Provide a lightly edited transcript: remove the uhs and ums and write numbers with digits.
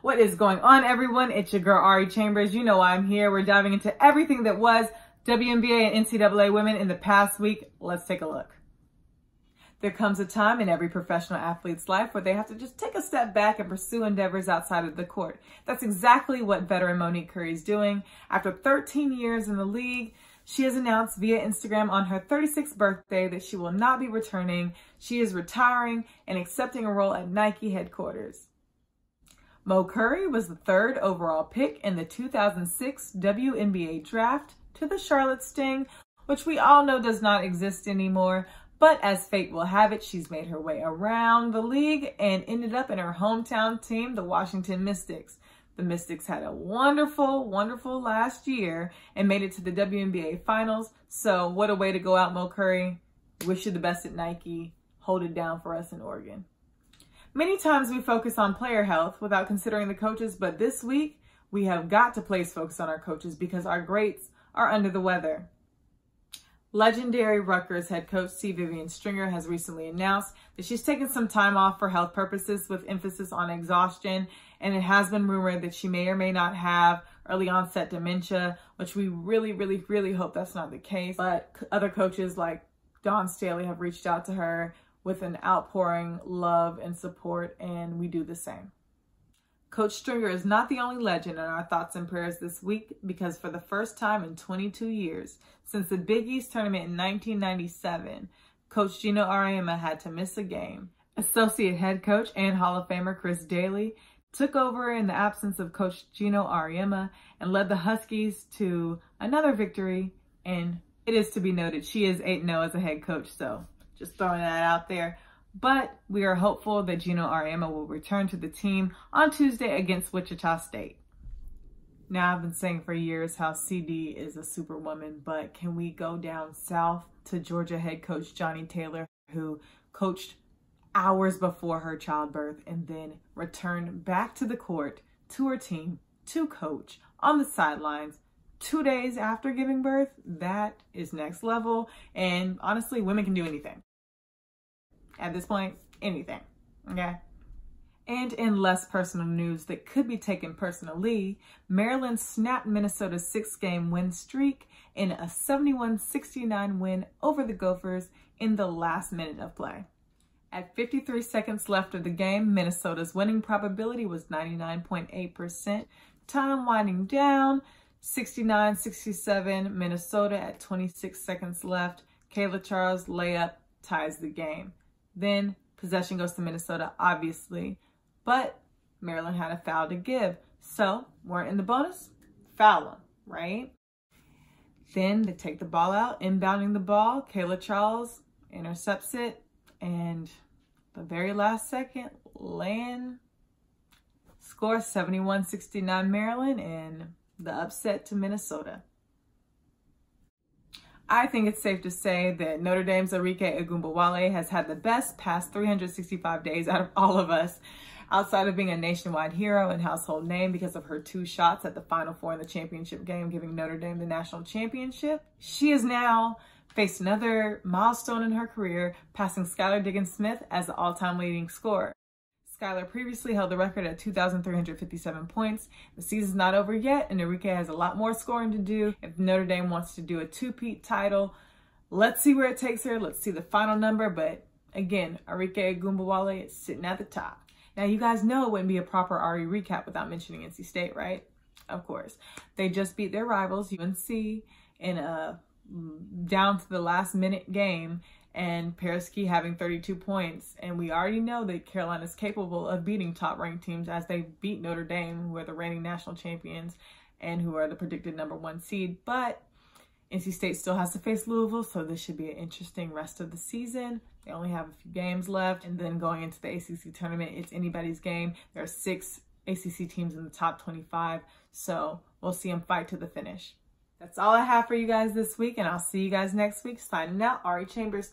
What is going on, everyone? It's your girl, Ari Chambers. You know why I'm here. We're diving into everything that was WNBA and NCAA women in the past week. Let's take a look. There comes a time in every professional athlete's life where they have to just take a step back and pursue endeavors outside of the court. That's exactly what veteran Monique Currie is doing. After 13 years in the league, she has announced via Instagram on her 36th birthday that she will not be returning. She is retiring and accepting a role at Nike headquarters. Mo Currie was the third overall pick in the 2006 WNBA draft to the Charlotte Sting, which we all know does not exist anymore. But as fate will have it, she's made her way around the league and ended up in her hometown team, the Washington Mystics. The Mystics had a wonderful, wonderful last year and made it to the WNBA finals. So what a way to go out, Mo Currie. Wish you the best at Nike. Hold it down for us in Oregon. Many times we focus on player health without considering the coaches, but this week we have got to place focus on our coaches because our greats are under the weather. Legendary Rutgers head coach Vivian has recently announced that she's taken some time off for health purposes with emphasis on exhaustion, and it has been rumored that she may or may not have early onset dementia, which we really hope that's not the case. But other coaches like Dawn Staley have reached out to her with an outpouring love and support, and we do the same. Coach Stringer is not the only legend in our thoughts and prayers this week, because for the first time in 22 years, since the Big East tournament in 1997, Coach Geno Auriemma had to miss a game. Associate head coach and Hall of Famer Chris Daly took over in the absence of Coach Geno Auriemma and led the Huskies to another victory, and it is to be noted she is 8-0 as a head coach, so just throwing that out there. But we are hopeful that Geno Auriemma will return to the team on Tuesday against Wichita State. Now, I've been saying for years how CD is a superwoman, but can we go down south to Georgia head coach Joni Taylor, who coached hours before her childbirth and then returned back to the court, to her team, to coach on the sidelines 2 days after giving birth? That is next level. And honestly, women can do anything. At this point, anything, okay? And in less personal news that could be taken personally, Maryland snapped Minnesota's 6-game win streak in a 71-69 win over the Gophers in the last minute of play. At 53 seconds left of the game, Minnesota's winning probability was 99.8%. Time winding down, 69-67, Minnesota at 26 seconds left. Kayla Charles' layup ties the game. Then possession goes to Minnesota, obviously, but Maryland had a foul to give. So weren't in the bonus, foul them, right? Then they take the ball out, inbounding the ball. Kayla Charles intercepts it, and the very last second, Land scores 71-69 Maryland and the upset to Minnesota. I think it's safe to say that Notre Dame's Arike Ogunbowale has had the best past 365 days out of all of us, outside of being a nationwide hero and household name because of her 2 shots at the Final Four in the championship game, giving Notre Dame the national championship. She has now faced another milestone in her career, passing Skylar Diggins-Smith as the all-time leading scorer. Skylar previously held the record at 2,357 points. The season's not over yet, and Arike has a lot more scoring to do if Notre Dame wants to do a two-peat title. Let's see where it takes her. Let's see the final number. But again, Arike Ogunbowale is sitting at the top. Now, you guys know it wouldn't be a proper Ari recap without mentioning NC State, right? Of course. They just beat their rivals, UNC, in a down to the last minute game, and Paris Key having 32 points. And we already know that Carolina is capable of beating top-ranked teams, as they beat Notre Dame, who are the reigning national champions and who are the predicted #1 seed. But NC State still has to face Louisville, so this should be an interesting rest of the season. They only have a few games left, and then going into the ACC tournament, it's anybody's game. There are 6 ACC teams in the top 25, so we'll see them fight to the finish. That's all I have for you guys this week, and I'll see you guys next week. Signing out, Ari Chambers.